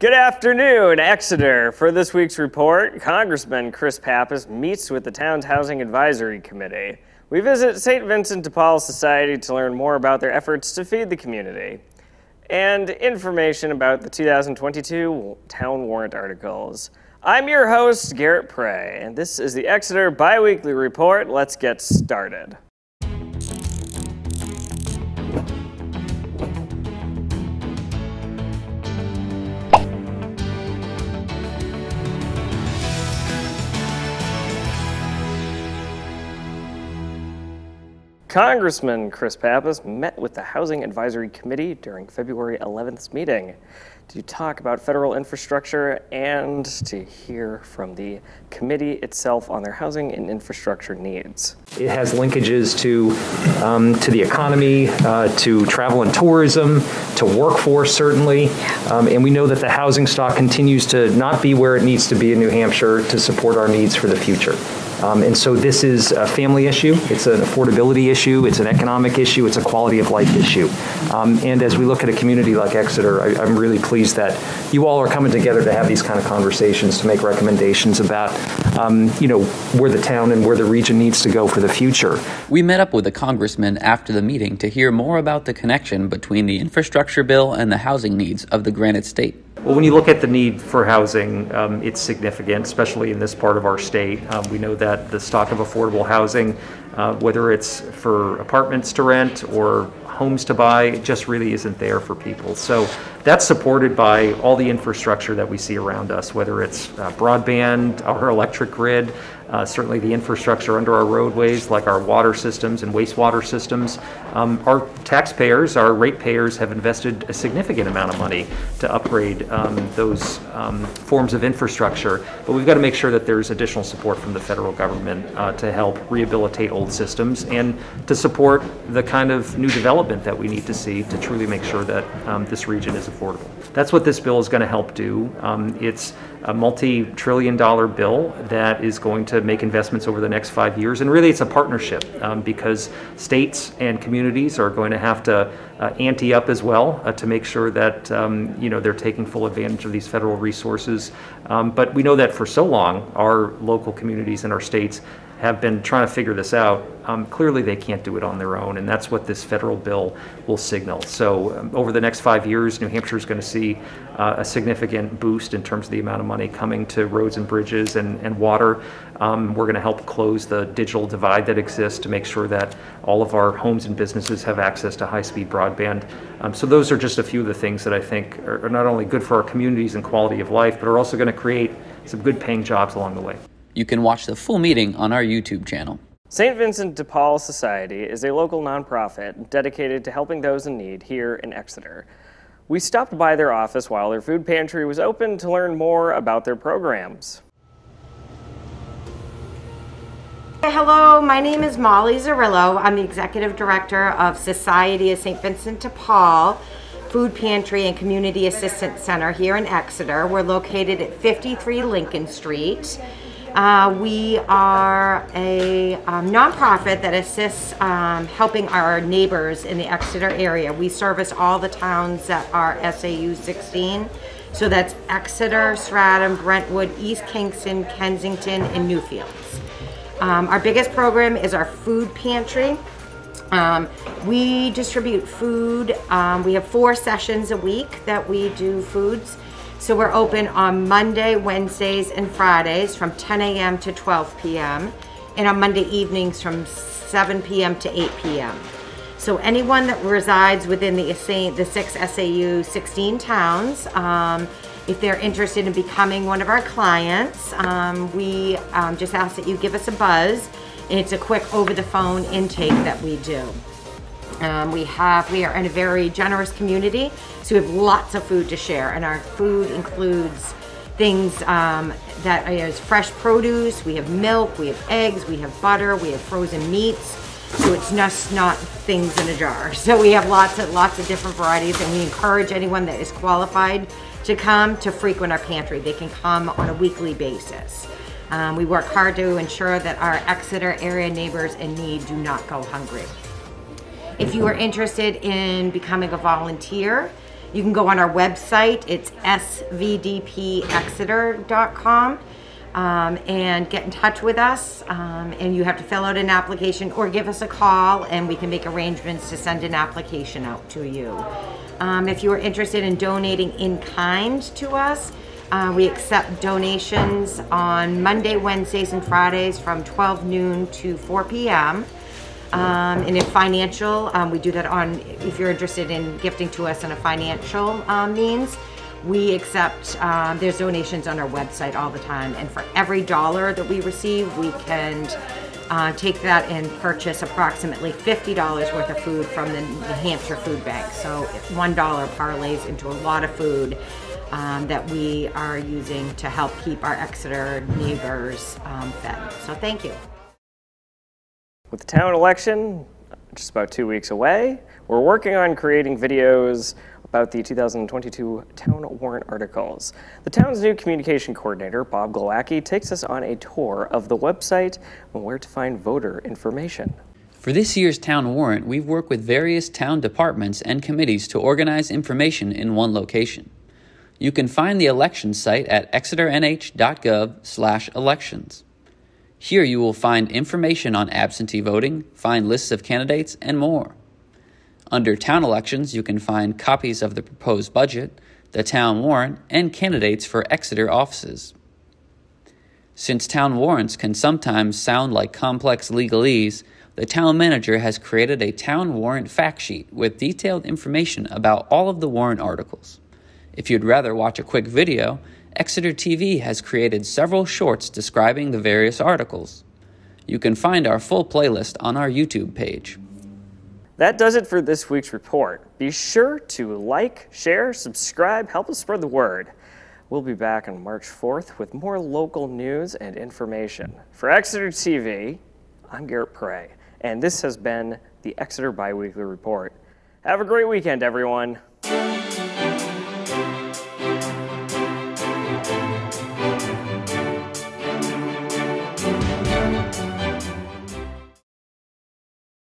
Good afternoon, Exeter. For this week's report, Congressman Chris Pappas meets with the town's Housing Advisory Committee. We visit St. Vincent de Paul Society to learn more about their efforts to feed the community and information about the 2022 town warrant articles. I'm your host, Garrett Prey, and this is the Exeter Biweekly Report. Let's get started. Congressman Chris Pappas met with the Housing Advisory Committee during February 11th's meeting to talk about federal infrastructure and to hear from the committee itself on their housing and infrastructure needs. It has linkages to the economy, to travel and tourism, to workforce certainly, and we know that the housing stock continues to not be where it needs to be in New Hampshire to support our needs for the future. And so this is a family issue, it's an affordability issue, it's an economic issue, it's a quality of life issue. And as we look at a community like Exeter, I'm really pleased that you all are coming together to have these kind of conversations, to make recommendations about where the town and where the region needs to go for the future. We met up with the congressman after the meeting to hear more about the connection between the infrastructure bill and the housing needs of the Granite State. Well, when you look at the need for housing, it's significant, especially in this part of our state. We know that the stock of affordable housing, whether it's for apartments to rent or homes to buy, it just really isn't there for people. So that's supported by all the infrastructure that we see around us, whether it's broadband, our electric grid, certainly the infrastructure under our roadways, like our water systems and wastewater systems. Our taxpayers, our ratepayers, have invested a significant amount of money to upgrade those forms of infrastructure, but we've got to make sure that there's additional support from the federal government to help rehabilitate old systems and to support the kind of new development that we need to see to truly make sure that this region is affordable. That's what this bill is going to help do. It's a multi-trillion-dollar bill that is going to make investments over the next 5 years, and really it's a partnership because states and communities are going to have to ante up as well to make sure that they're taking full advantage of these federal resources. But we know that for so long our local communities and our states have been trying to figure this out. Clearly they can't do it on their own, and that's what this federal bill will signal. So over the next 5 years, New Hampshire is going to see a significant boost in terms of the amount of money coming to roads and bridges and water. We're going to help close the digital divide that exists to make sure that all of our homes and businesses have access to high-speed broadband. So those are just a few of the things that I think are not only good for our communities and quality of life, but are also going to create some good paying jobs along the way. You can watch the full meeting on our YouTube channel. St. Vincent de Paul Society is a local nonprofit dedicated to helping those in need here in Exeter. We stopped by their office while their food pantry was open to learn more about their programs. Hello, my name is Molly Zarillo. I'm the Executive Director of Society of St. Vincent de Paul Food Pantry and Community Assistance Center here in Exeter. We're located at 53 Lincoln Street. We are a nonprofit that assists helping our neighbors in the Exeter area. We service all the towns that are SAU 16. So that's Exeter, Stratham, Brentwood, East Kingston, Kensington, and Newfields. Our biggest program is our food pantry. We distribute food. We have 4 sessions a week that we do foods. So we're open on Monday, Wednesdays, and Fridays from 10 a.m. to 12 p.m. and on Monday evenings from 7 p.m. to 8 p.m. So anyone that resides within the 6 SAU 16 towns, if they're interested in becoming one of our clients, we just ask that you give us a buzz, and it's a quick over-the-phone intake that we do. We are in a very generous community, so we have lots of food to share, and our food includes things that is fresh produce. We have milk, we have eggs, we have butter, we have frozen meats, so it's just not things in a jar. So we have lots of different varieties, and we encourage anyone that is qualified to come to frequent our pantry. They can come on a weekly basis. We work hard to ensure that our Exeter area neighbors in need do not go hungry. If you are interested in becoming a volunteer, You can go on our website. It's svdpexeter.com. And get in touch with us, and you have to fill out an application or give us a call and we can make arrangements to send an application out to you. If you are interested in donating in kind to us, we accept donations on Monday, Wednesdays, and Fridays from 12 noon to 4 p.m. And if financial, we do that on, if you're interested in gifting to us in a financial means, we accept, there's donations on our website all the time, and for every dollar that we receive, we can take that and purchase approximately $50 worth of food from the New Hampshire Food Bank. So $1 parlays into a lot of food that we are using to help keep our Exeter neighbors fed. So thank you. With the town election just about 2 weeks away, we're working on creating videos about the 2022 town warrant articles. The town's new communication coordinator, Bob Glowacki, takes us on a tour of the website and where to find voter information. For this year's town warrant, we've worked with various town departments and committees to organize information in one location. You can find the elections site at exeternh.gov/elections. Here you will find information on absentee voting, find lists of candidates, and more. Under Town Elections, you can find copies of the proposed budget, the town warrant, and candidates for Exeter offices. Since town warrants can sometimes sound like complex legalese, the town manager has created a town warrant fact sheet with detailed information about all of the warrant articles. If you'd rather watch a quick video, Exeter TV has created several shorts describing the various articles. You can find our full playlist on our YouTube page. That does it for this week's report. Be sure to like, share, subscribe, help us spread the word. We'll be back on March 4th with more local news and information. For Exeter TV, I'm Garrett Prey, and this has been the Exeter Biweekly Report. Have a great weekend, everyone.